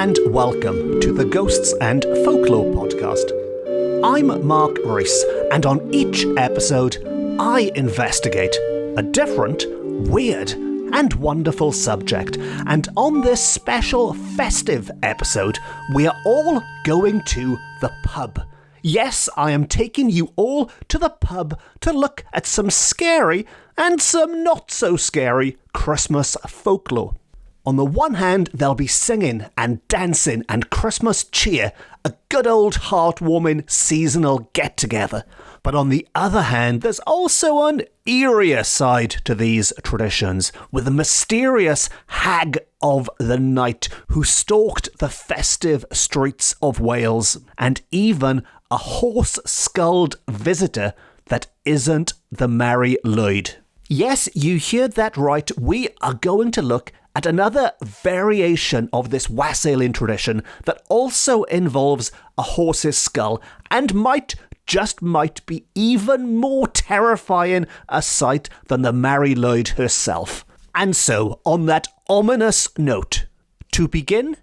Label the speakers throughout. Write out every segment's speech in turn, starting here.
Speaker 1: and welcome to the Ghosts and Folklore podcast. I'm Mark Rees, and on each episode, I investigate a different, weird, and wonderful subject. And on this special festive episode, we are all going to the pub. Yes, I am taking you all to the pub to look at some scary and some not so scary Christmas folklore. On the one hand, there'll be singing and dancing and Christmas cheer, a good old heartwarming seasonal get-together. But on the other hand, there's also an eerier side to these traditions, with a mysterious hag of the night who stalked the festive streets of Wales, and even a horse-skulled visitor that isn't the Mari Lwyd. Yes, you heard that right, we are going to look at another variation of this wassailing tradition that also involves a horse's skull and might be even more terrifying a sight than the Mari Lwyd herself. And so, on that ominous note, to begin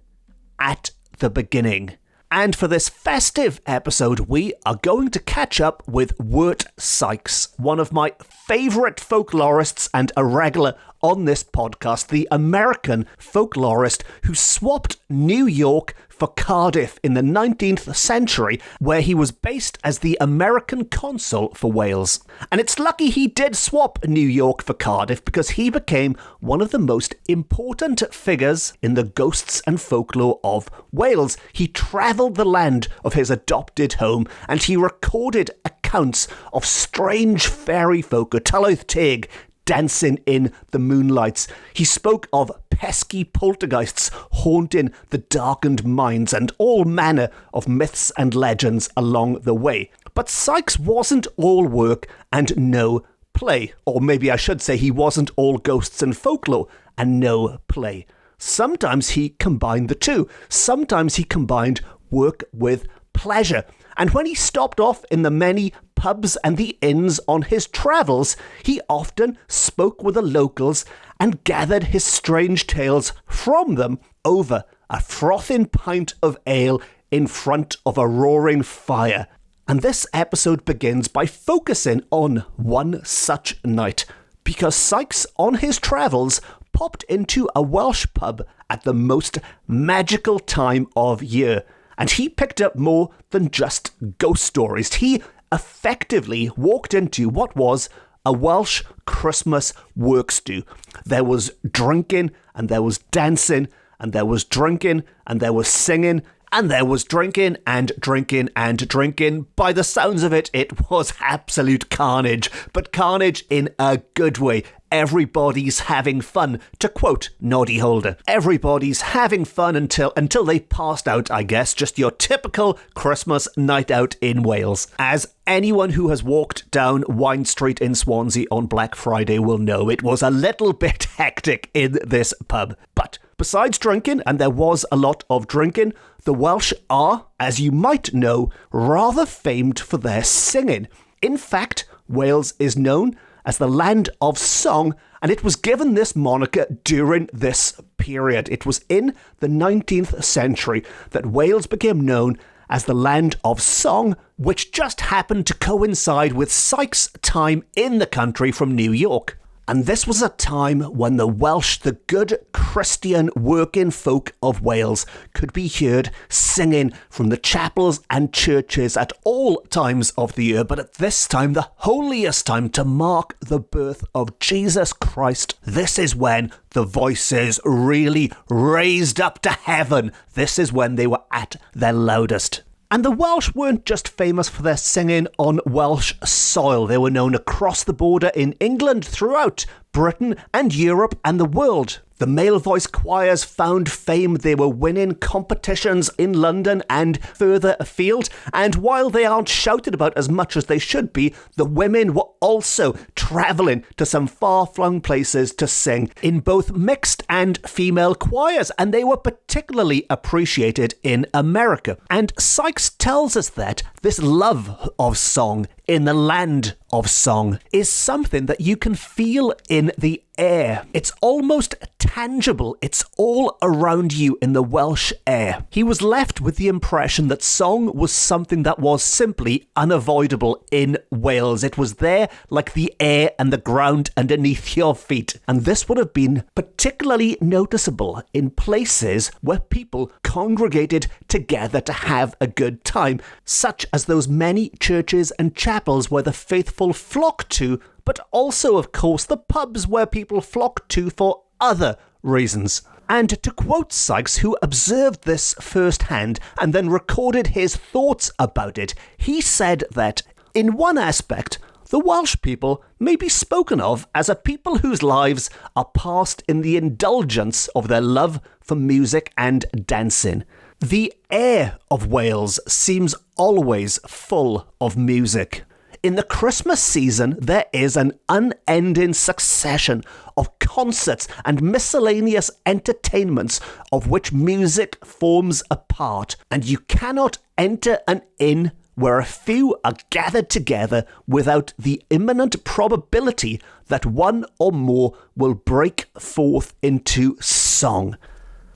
Speaker 1: at the beginning. And for this festive episode, we are going to catch up with Wirt Sykes, one of my favourite folklorists and a regular on this podcast, the American folklorist who swapped New York for Cardiff in the 19th century, where he was based as the American consul for Wales. And it's lucky he did swap New York for Cardiff, because he became one of the most important figures in the ghosts and folklore of Wales. He travelled the land of his adopted home, and he recorded accounts of strange fairy folk, Nadolig Tig, dancing in the moonlights. He spoke of pesky poltergeists haunting the darkened mines and all manner of myths and legends along the way. But Sykes wasn't all work and no play. Or maybe I should say he wasn't all ghosts and folklore and no play. Sometimes he combined the two. Sometimes he combined work with pleasure. And when he stopped off in the many pubs and the inns on his travels, he often spoke with the locals and gathered his strange tales from them over a frothing pint of ale in front of a roaring fire. And this episode begins by focusing on one such night, because Sykes, on his travels, popped into a Welsh pub at the most magical time of year. And he picked up more than just ghost stories. He effectively walked into what was a Welsh Christmas work stew. There was drinking, and there was dancing, and there was drinking, and there was singing, and there was drinking and drinking and drinking. By the sounds of it, it was absolute carnage, but carnage in a good way. Everybody's having fun, to quote Noddy Holder. Everybody's having fun until they passed out, I guess. Just your typical Christmas night out in Wales. As anyone who has walked down Wine Street in Swansea on Black Friday will know, it was a little bit hectic in this pub. But besides drinking, and there was a lot of drinking, the Welsh are, as you might know, rather famed for their singing. In fact, Wales is known as the land of song, and it was given this moniker during this period. It was in the 19th century that Wales became known as the land of song, which just happened to coincide with Sykes' time in the country from New York. And this was a time when the Welsh, the good Christian working folk of Wales, could be heard singing from the chapels and churches at all times of the year. But at this time, the holiest time to mark the birth of Jesus Christ, this is when the voices really raised up to heaven. This is when they were at their loudest. And the Welsh weren't just famous for their singing on Welsh soil. They were known across the border in England, throughout Britain and Europe and the world. The male voice choirs found fame. They were winning competitions in London and further afield. And while they aren't shouted about as much as they should be, the women were also travelling to some far-flung places to sing in both mixed and female choirs. And they were particularly appreciated in America. And Sykes tells us that this love of song in the land of song is something that you can feel in the air. It's almost tangible. It's all around you in the Welsh air. He was left with the impression that song was something that was simply unavoidable in Wales. It was there like the air and the ground underneath your feet. And this would have been particularly noticeable in places where people congregated together to have a good time, such as those many churches and chapels where the faithful flock to, but also, of course, the pubs where people flock to for other reasons. And to quote Sykes, who observed this firsthand and then recorded his thoughts about it, he said that, in one aspect, the Welsh people may be spoken of as a people whose lives are passed in the indulgence of their love for music and dancing. The air of Wales seems always full of music. In the Christmas season, there is an unending succession of concerts and miscellaneous entertainments of which music forms a part, and you cannot enter an inn where a few are gathered together without the imminent probability that one or more will break forth into song.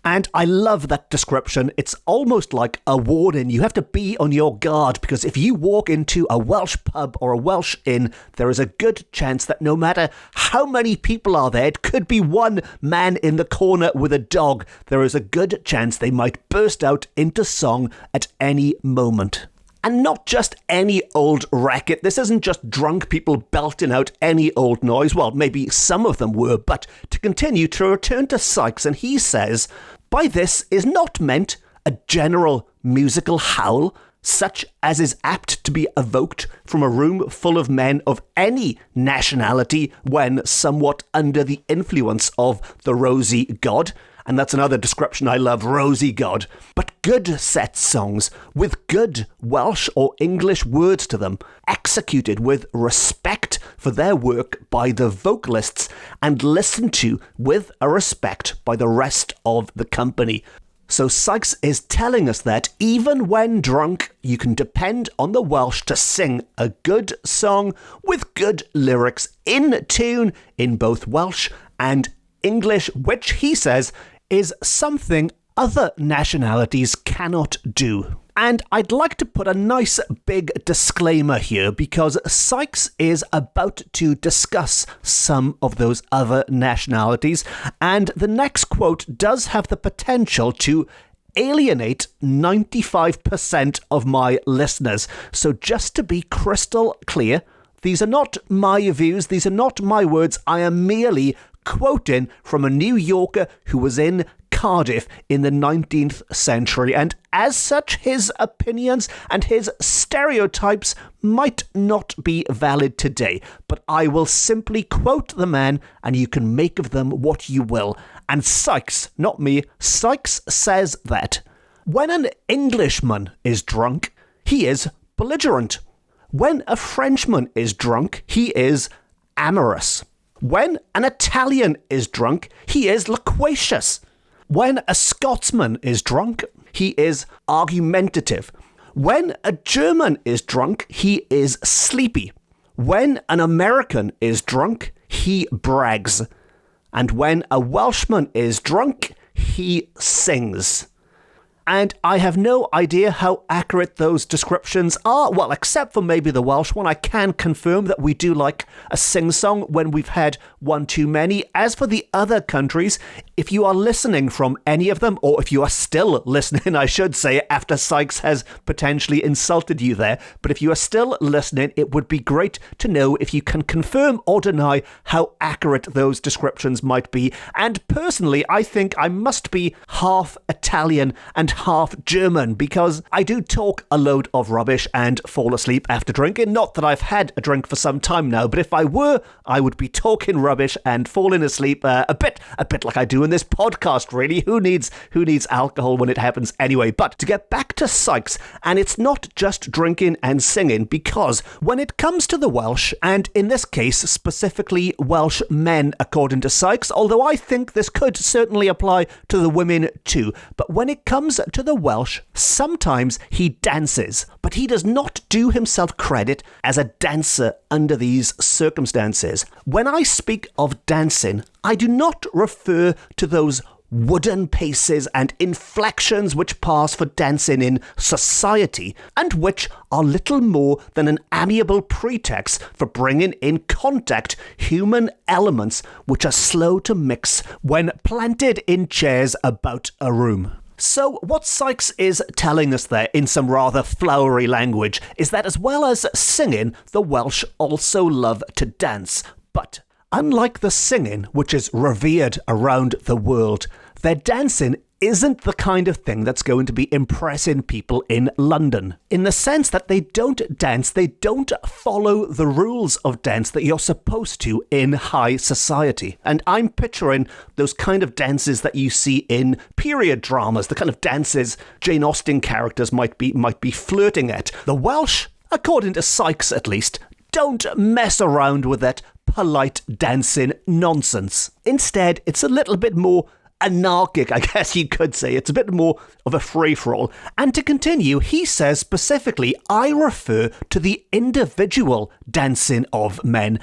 Speaker 1: And I love that description. It's almost like a warning. You have to be on your guard, because if you walk into a Welsh pub or a Welsh inn, there is a good chance that no matter how many people are there, it could be one man in the corner with a dog, there is a good chance they might burst out into song at any moment. And not just any old racket. This isn't just drunk people belting out any old noise. Well, maybe some of them were, but to continue, to return to Sykes, and he says, by this is not meant a general musical howl, such as is apt to be evoked from a room full of men of any nationality when somewhat under the influence of the rosy god. And that's another description I love, rosy god. But good set songs with good Welsh or English words to them, executed with respect for their work by the vocalists and listened to with a respect by the rest of the company. So Sykes is telling us that even when drunk, you can depend on the Welsh to sing a good song with good lyrics in tune in both Welsh and English, which he says is something other nationalities cannot do. And I'd like to put a nice big disclaimer here, because Sykes is about to discuss some of those other nationalities, and the next quote does have the potential to alienate 95% of my listeners. So just to be crystal clear, these are not my views, these are not my words, I am merely quoting from a New Yorker who was in Cardiff in the 19th century, and as such his opinions and his stereotypes might not be valid today, but I will simply quote the man and you can make of them what you will. And Sykes, not me, Sykes says that when an Englishman is drunk, he is belligerent. When a Frenchman is drunk, he is amorous. When an Italian is drunk, he is loquacious. When a Scotsman is drunk, he is argumentative. When a German is drunk, he is sleepy. When an American is drunk, he brags. And when a Welshman is drunk, he sings. And I have no idea how accurate those descriptions are. Well, except for maybe the Welsh one, I can confirm that we do like a sing-song when we've had one too many. As for the other countries, if you are listening from any of them, or if you are still listening, I should say, after Sykes has potentially insulted you there, but if you are still listening, it would be great to know if you can confirm or deny how accurate those descriptions might be. And personally, I think I must be half Italian and half German, because I do talk a load of rubbish and fall asleep after drinking. Not that I've had a drink for some time now, but if I were, I would be talking rubbish and falling asleep a bit like I do in this podcast, really. Who needs alcohol when it happens anyway? But to get back to Sykes, and it's not just drinking and singing, because when it comes to the Welsh, and in this case specifically Welsh men according to Sykes, although I think this could certainly apply to the women too, but when it comes to the Welsh, sometimes he dances, but he does not do himself credit as a dancer under these circumstances. When I speak of dancing, I do not refer to those wooden paces and inflections which pass for dancing in society, and which are little more than an amiable pretext for bringing in contact human elements which are slow to mix when planted in chairs about a room. So what Sykes is telling us there in some rather flowery language is that as well as singing, the Welsh also love to dance. But unlike the singing, which is revered around the world, their dancing isn't the kind of thing that's going to be impressing people in London. In the sense that they don't dance, they don't follow the rules of dance that you're supposed to in high society. And I'm picturing those kind of dances that you see in period dramas, the kind of dances Jane Austen characters might be flirting at. The Welsh, according to Sykes at least, don't mess around with that polite dancing nonsense. Instead, it's a little bit more anarchic, I guess you could say. It's a bit more of a free-for-all. And to continue, he says specifically, I refer to the individual dancing of men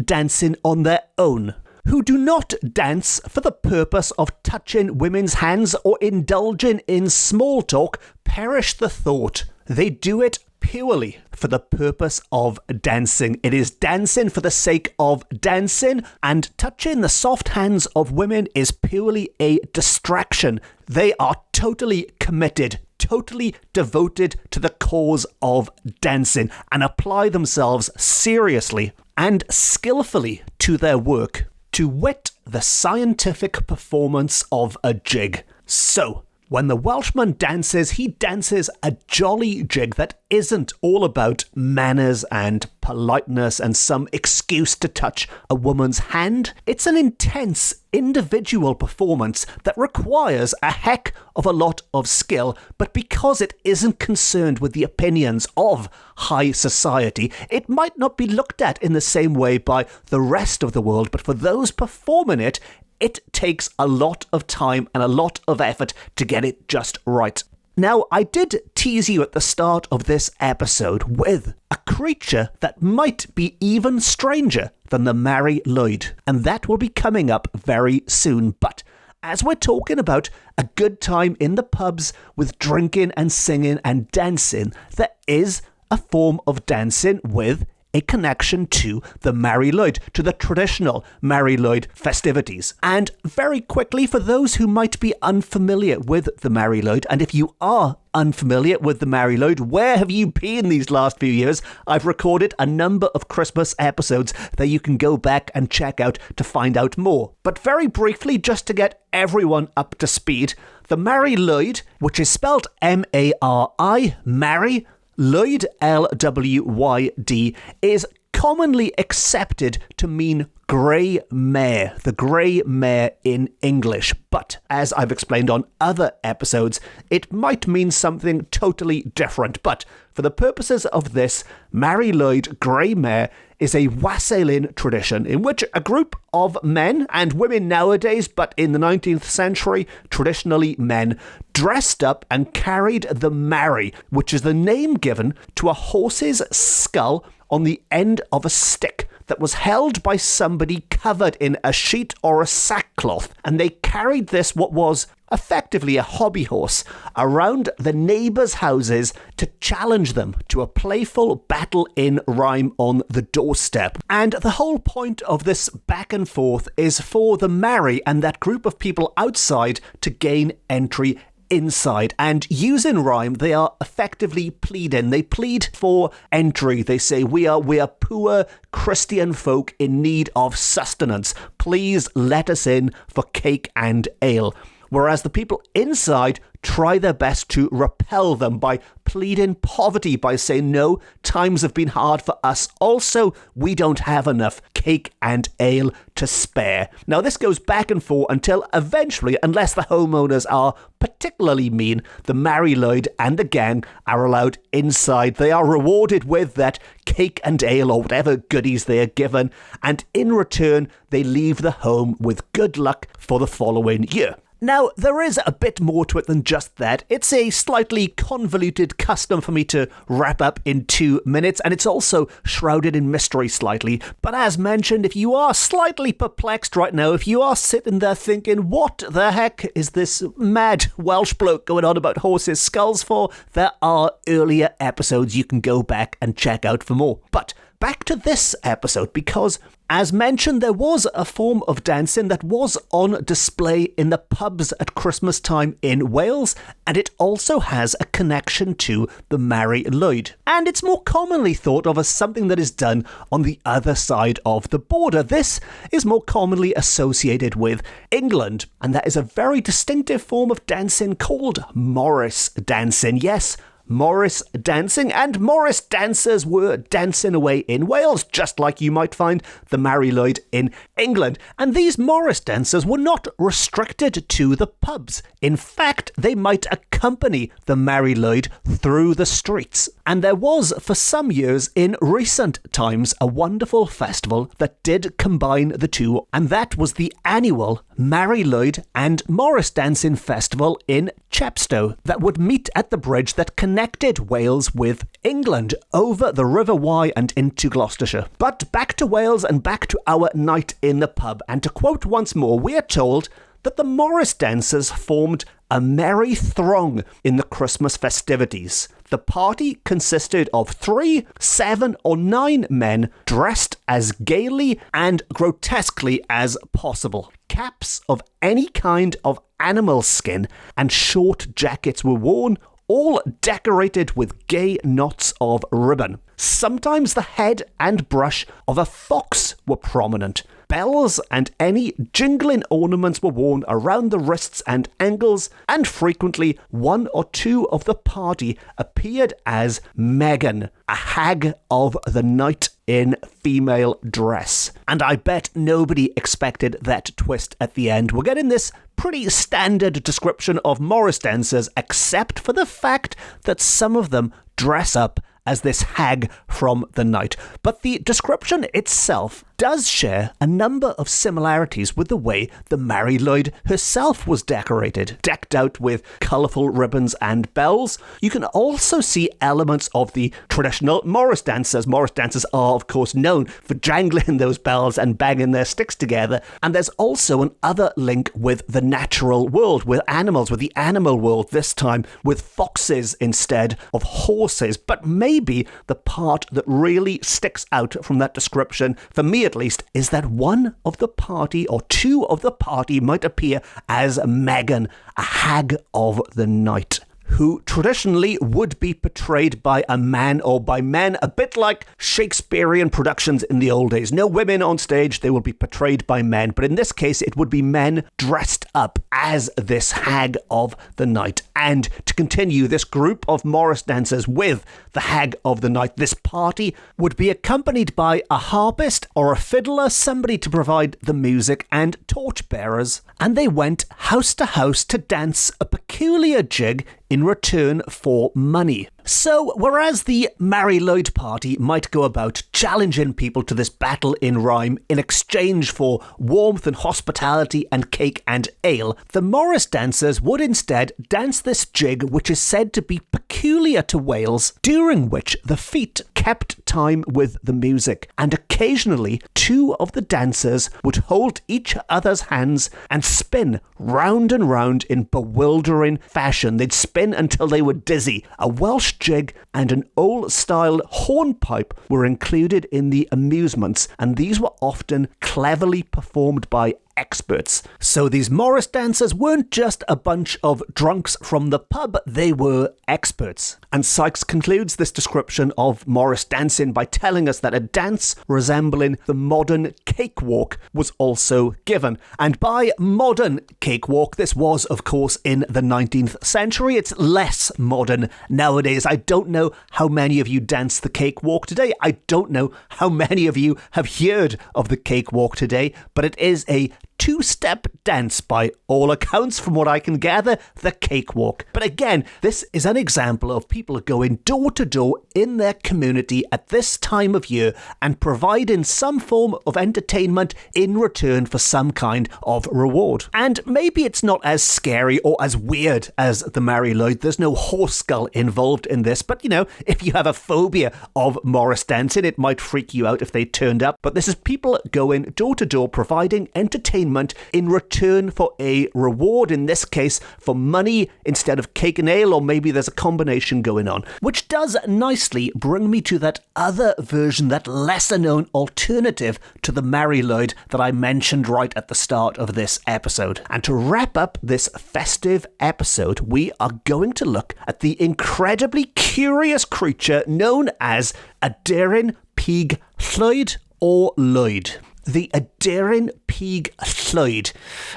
Speaker 1: dancing on their own, who do not dance for the purpose of touching women's hands or indulging in small talk. Perish the thought. They do it purely for the purpose of dancing. It is dancing for the sake of dancing, and touching the soft hands of women is purely a distraction. They are totally committed, totally devoted to the cause of dancing, and apply themselves seriously and skillfully to their work, to wit, the scientific performance of a jig. So, when the Welshman dances, he dances a jolly jig that isn't all about manners and politeness and some excuse to touch a woman's hand. It's an intense individual performance that requires a heck of a lot of skill, but because it isn't concerned with the opinions of high society, it might not be looked at in the same way by the rest of the world, but for those performing it, it takes a lot of time and a lot of effort to get it just right. Now, I did tease you at the start of this episode with a creature that might be even stranger than the Mari Lwyd, and that will be coming up very soon. But as we're talking about a good time in the pubs with drinking and singing and dancing, there is a form of dancing with a connection to the Mari Lwyd, to the traditional Mari Lwyd festivities. And very quickly, for those who might be unfamiliar with the Mari Lwyd, and if you are unfamiliar with the Mari Lwyd, where have you been these last few years? I've recorded a number of Christmas episodes that you can go back and check out to find out more. But very briefly, just to get everyone up to speed, the Mari Lwyd, which is spelled M-A-R-I, Mari Lwyd, L-W-Y-D, is commonly accepted to mean grey mare, the grey mare in English. But as I've explained on other episodes, it might mean something totally different. But for the purposes of this, Mari Lwyd grey mare is a wassailin tradition in which a group of men and women nowadays, but in the 19th century, traditionally men, dressed up and carried the Mari, which is the name given to a horse's skull on the end of a stick that was held by somebody covered in a sheet or a sackcloth, and they carried this, what was effectively a hobby horse, around the neighbours' houses to challenge them to a playful battle in rhyme on the doorstep. And the whole point of this back and forth is for the Mari and that group of people outside to gain entry inside, and using rhyme, they are effectively pleading. They plead for entry. They say, we are poor Christian folk in need of sustenance. Please let us in for cake and ale. Whereas the people inside try their best to repel them by pleading poverty, by saying, no, times have been hard for us. Also, we don't have enough cake and ale to spare. Now, this goes back and forth until eventually, unless the homeowners are particularly mean, the Mari Lwyd and the gang are allowed inside. They are rewarded with that cake and ale or whatever goodies they are given, and in return, they leave the home with good luck for the following year. Now, there is a bit more to it than just that. It's a slightly convoluted custom for me to wrap up in 2 minutes, and it's also shrouded in mystery slightly. But as mentioned, if you are slightly perplexed right now, if you are sitting there thinking, what the heck is this mad Welsh bloke going on about horses' skulls for, there are earlier episodes you can go back and check out for more. But back to this episode, because as mentioned, there was a form of dancing that was on display in the pubs at Christmas time in Wales, and it also has a connection to the Mari Lwyd. And it's more commonly thought of as something that is done on the other side of the border. This is more commonly associated with England, and that is a very distinctive form of dancing called Morris dancing. Yes, Morris dancing, and Morris dancers were dancing away in Wales, just like you might find the Mari Lwyd in England. And these Morris dancers were not restricted to the pubs. In fact, they might accompany the Mari Lwyd through the streets. And there was, for some years in recent times, a wonderful festival that did combine the two, and that was the annual Mari Lwyd and Morris Dancing Festival in Chepstow that would meet at the bridge that connected Wales with England over the River Wye and into Gloucestershire. But back to Wales and back to our night in the pub, and to quote once more, we are told that the Morris dancers formed a merry throng in the Christmas festivities. The party consisted of 3, 7 or 9 men dressed as gaily and grotesquely as possible. Caps of any kind of animal skin and short jackets were worn, all decorated with gay knots of ribbon. Sometimes the head and brush of a fox were prominent. Bells and any jingling ornaments were worn around the wrists and ankles, and frequently 1 or 2 of the party appeared as Megan, a hag of the night in female dress. And I bet nobody expected that twist at the end. We're getting this pretty standard description of Morris dancers, except for the fact that some of them dress up as this hag from the night. But the description itself does share a number of similarities with the way the Mari Lwyd herself was decorated, decked out with colourful ribbons and bells. You can also see elements of the traditional Morris dancers. Morris dancers are, of course, known for jangling those bells and banging their sticks together. And there's also an other link with the natural world, with animals, with the animal world, this time with foxes instead of horses. But maybe the part that really sticks out from that description, for me at least, is that one of the party or 2 of the party might appear as Megan, a hag of the night, who traditionally would be portrayed by a man or by men, a bit like Shakespearean productions in the old days. No women on stage, they would be portrayed by men, but in this case it would be men dressed up as this hag of the night. And to continue, this group of Morris dancers with the hag of the night, this party would be accompanied by a harpist or a fiddler, somebody to provide the music, and torchbearers, and they went house to house to dance a peculiar jig in return for money. So, whereas the Mari Lwyd party might go about challenging people to this battle in rhyme in exchange for warmth and hospitality and cake and ale, the Morris dancers would instead dance this jig which is said to be peculiar to Wales, during which the feet kept time with the music, and occasionally 2 of the dancers would hold each other's hands and spin round and round in bewildering fashion. They'd spin until they were dizzy. A Welsh jig and an old-style hornpipe were included in the amusements, and these were often cleverly performed by experts. So these Morris dancers weren't just a bunch of drunks from the pub, they were experts. And Sykes concludes this description of Morris dancing by telling us that a dance resembling the modern cakewalk was also given. And by modern cakewalk, this was, of course, in the 19th century. It's less modern nowadays. I don't know how many of you dance the cakewalk today. I don't know how many of you have heard of the cakewalk today, but it is a two-step dance by all accounts, from what I can gather, the cakewalk. But again, this is an example of people going door to door in their community at this time of year and providing some form of entertainment in return for some kind of reward. And maybe it's not as scary or as weird as the Mari Lwyd. There's no horse skull involved in this, but if you have a phobia of Morris dancing, it might freak you out if they turned up. But this is people going door to door providing entertainment in return for a reward, in this case for money instead of cake and ale, or maybe there's a combination going on. Which does nicely bring me to that other version, that lesser known alternative to the Mari Lwyd that I mentioned right at the start of this episode. And to wrap up this festive episode, we are going to look at the incredibly curious creature known as Aderyn Pig Llwyd or Llwyd. The Aderyn Pig Llwyd.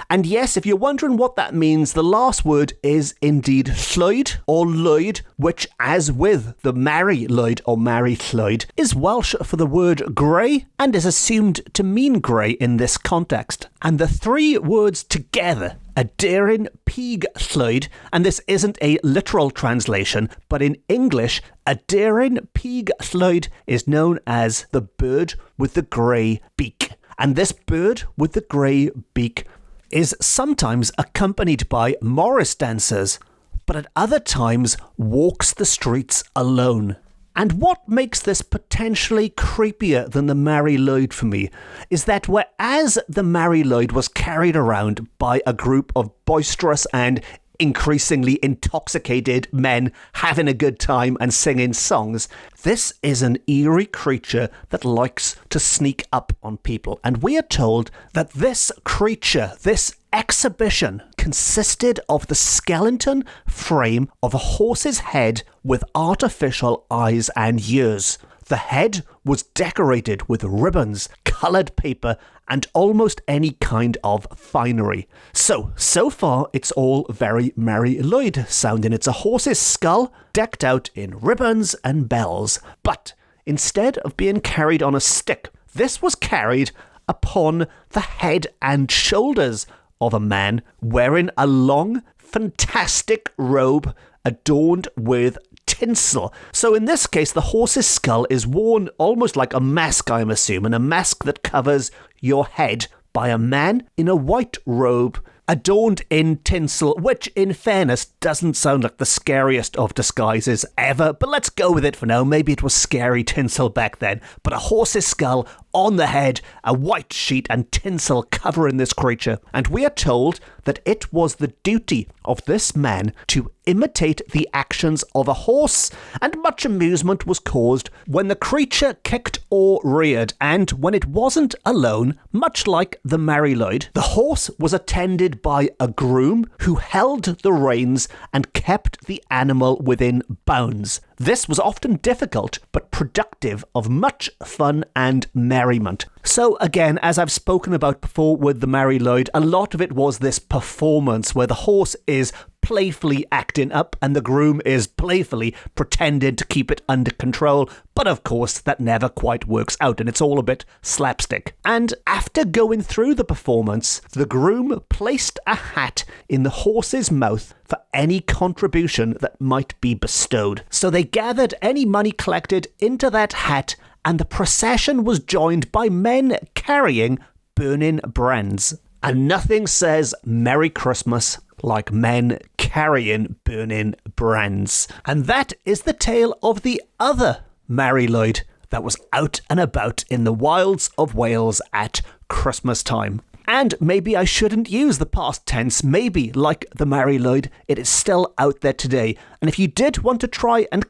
Speaker 1: And yes, if you're wondering what that means, the last word is indeed Llwyd or Lwyd, which, as with the Mari Lwyd or Mari Lwyd, is Welsh for the word grey and is assumed to mean grey in this context. And the three words together, Aderyn Pig Llwyd, and this isn't a literal translation, but in English, Aderyn Pig Llwyd is known as the bird with the grey beak. And this bird with the grey beak is sometimes accompanied by Morris dancers, but at other times walks the streets alone. And what makes this potentially creepier than the Mari Lwyd for me is that whereas the Mari Lwyd was carried around by a group of boisterous and increasingly intoxicated men having a good time and singing songs, this is an eerie creature that likes to sneak up on people. And we are told that this creature, this exhibition, consisted of the skeleton frame of a horse's head with artificial eyes and ears. The head was decorated with ribbons, coloured paper, and almost any kind of finery. So far, it's all very Mari Lwyd sounding. It's a horse's skull decked out in ribbons and bells. But instead of being carried on a stick, this was carried upon the head and shoulders of a man wearing a long, fantastic robe adorned with tinsel. So in this case, the horse's skull is worn almost like a mask, I'm assuming, a mask that covers your head by a man in a white robe adorned in tinsel, which in fairness doesn't sound like the scariest of disguises ever, but let's go with it for now. Maybe it was scary tinsel back then, but a horse's skull on the head, a white sheet and tinsel covering this creature. And we are told that it was the duty of this man to imitate the actions of a horse, and much amusement was caused when the creature kicked or reared, and when it wasn't alone, much like the Mari Lwyd, the horse was attended by a groom who held the reins and kept the animal within bounds. This was often difficult, but productive of much fun and merriment. So again, as I've spoken about before with the Mari Lwyd, a lot of it was this performance where the horse is playfully acting up and the groom is playfully pretending to keep it under control. But of course, that never quite works out and it's all a bit slapstick. And after going through the performance, the groom placed a hat in the horse's mouth for any contribution that might be bestowed. So they gathered any money collected into that hat, and the procession was joined by men carrying burning brands. And nothing says Merry Christmas like men carrying burning brands. And that is the tale of the other Mari Lwyd that was out and about in the wilds of Wales at Christmas time. And maybe I shouldn't use the past tense. Maybe, like the Mari Lwyd, it is still out there today. And if you did want to try and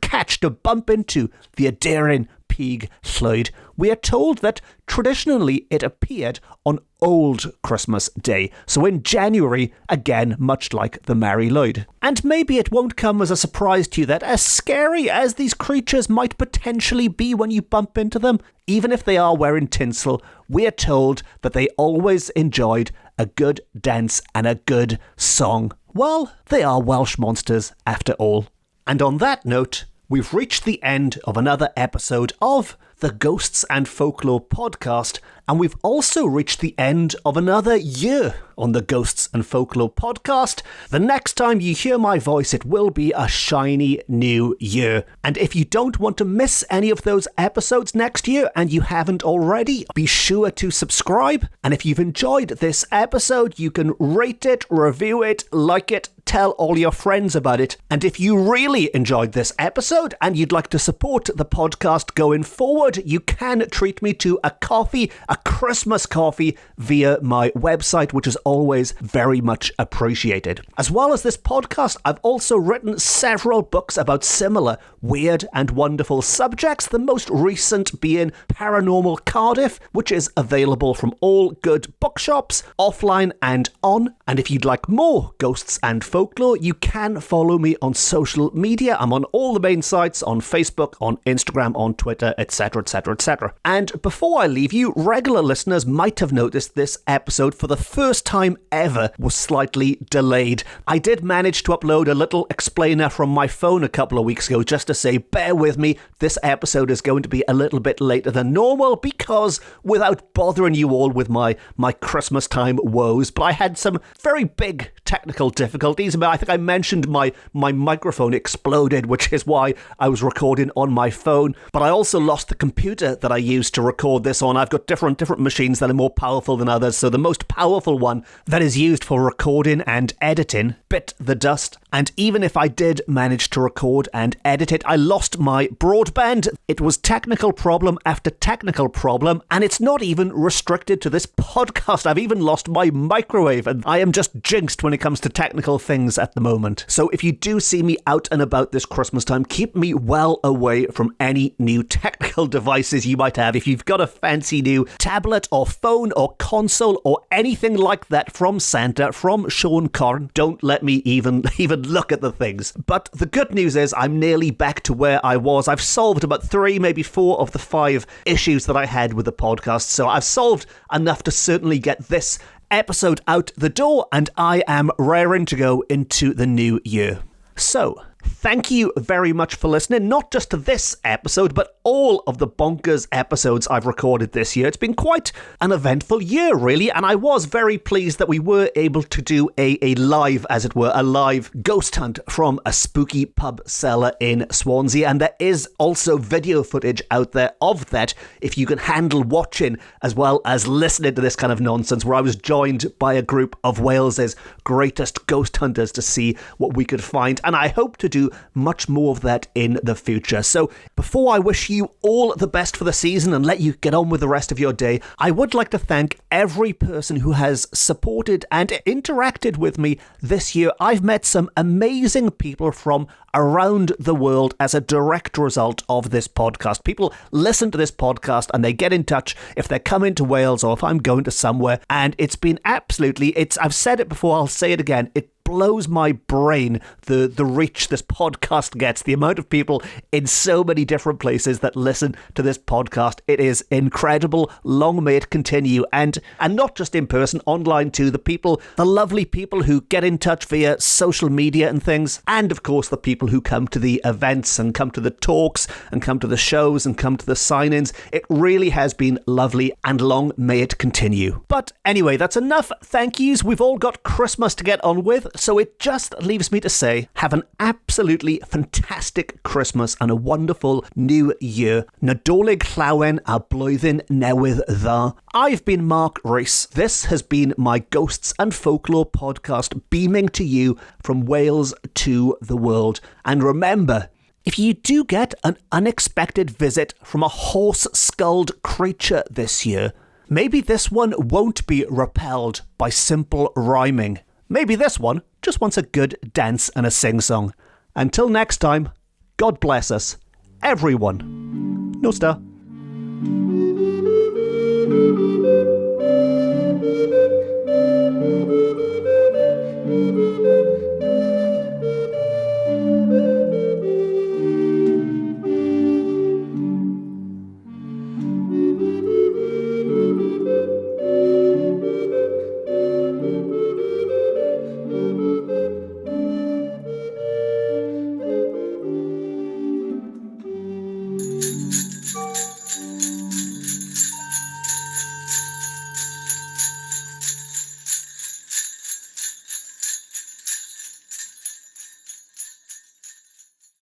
Speaker 1: bump into the Aderyn Pig Llwyd, we are told that traditionally it appeared on Old Christmas Day, so in January, again, much like the Mari Lwyd. And maybe it won't come as a surprise to you that as scary as these creatures might potentially be when you bump into them, even if they are wearing tinsel, we are told that they always enjoyed a good dance and a good song. Well, they are Welsh monsters after all. And on that note, we've reached the end of another episode of the Ghosts and Folklore podcast, and we've also reached the end of another year on the Ghosts and Folklore podcast. The next time you hear my voice, it will be a shiny new year. And if you don't want to miss any of those episodes next year, and you haven't already, be sure to subscribe. And if you've enjoyed this episode, you can rate it, review it, like it, tell all your friends about it. And if you really enjoyed this episode and you'd like to support the podcast going forward, you can treat me to a coffee, a Christmas coffee, via my website, which is always very much appreciated. As well as this podcast, I've also written several books about similar weird and wonderful subjects, the most recent being Paranormal Cardiff, which is available from all good bookshops, offline and on. And if you'd like more Ghosts and Folklore, you can follow me on social media. I'm on all the main sites, on Facebook, on Instagram, on Twitter, etc, etc, etc. And before I leave you, regular listeners might have noticed this episode for the first time ever was slightly delayed. I did manage to upload a little explainer from my phone a couple of weeks ago just to say, bear with me, this episode is going to be a little bit later than normal because without bothering you all with my Christmas time woes, but I had some very big technical difficulties. I think I mentioned my microphone exploded, which is why I was recording on my phone, but I also lost the computer that I used to record this on. I've got different machines that are more powerful than others, so the most powerful one that is used for recording and editing bit the dust. And even if I did manage to record and edit it, I lost my broadband. It was technical problem after technical problem, and it's not even restricted to this podcast. I've even lost my microwave, and I am just jinxed when it comes to technical things at the moment. So if you do see me out and about this Christmas time, keep me well away from any new technical devices you might have. If you've got a fancy new tablet or phone or console or anything like that from Santa, from Sean Corn, don't let me even look at the things. But the good news is I'm nearly back to where I was. I've solved about 3, maybe 4 of the 5 issues that I had with the podcast. So I've solved enough to certainly get this episode out the door, and I am raring to go into the new year. So, thank you very much for listening, not just to this episode, but all of the bonkers episodes I've recorded this year. It's been quite an eventful year, really, and I was very pleased that we were able to do a live, as it were, a live ghost hunt from a spooky pub cellar in Swansea, and there is also video footage out there of that, if you can handle watching as well as listening to this kind of nonsense, where I was joined by a group of Wales's greatest ghost hunters to see what we could find, and I hope to do much more of that in the future. So before I wish you all the best for the season and let you get on with the rest of your day, I would like to thank every person who has supported and interacted with me this year. I've met some amazing people from around the world as a direct result of this podcast. People listen to this podcast and they get in touch if they're coming to Wales or if I'm going to somewhere, and it's been absolutely, I've said it before, I'll say it again, it blows my brain the reach this podcast gets, the amount of people in so many different places that listen to this podcast. It is incredible. Long may it continue, and not just in person, online too. The lovely people who get in touch via social media and things, and of course the people who come to the events and come to the talks and come to the shows and come to the sign-ins. It really has been lovely, and long may it continue. But anyway, that's enough thank yous. We've all got Christmas to get on with, so it just leaves me to say, have an absolutely fantastic Christmas and a wonderful new year. Nadolig llawen a blwyddyn newydd dda. I've been Mark Rees. This has been my Ghosts and Folklore podcast, beaming to you from Wales to the world. And remember, if you do get an unexpected visit from a horse-skulled creature this year, maybe this one won't be repelled by simple rhyming. Maybe this one just wants a good dance and a sing-song. Until next time, God bless us, everyone. No star.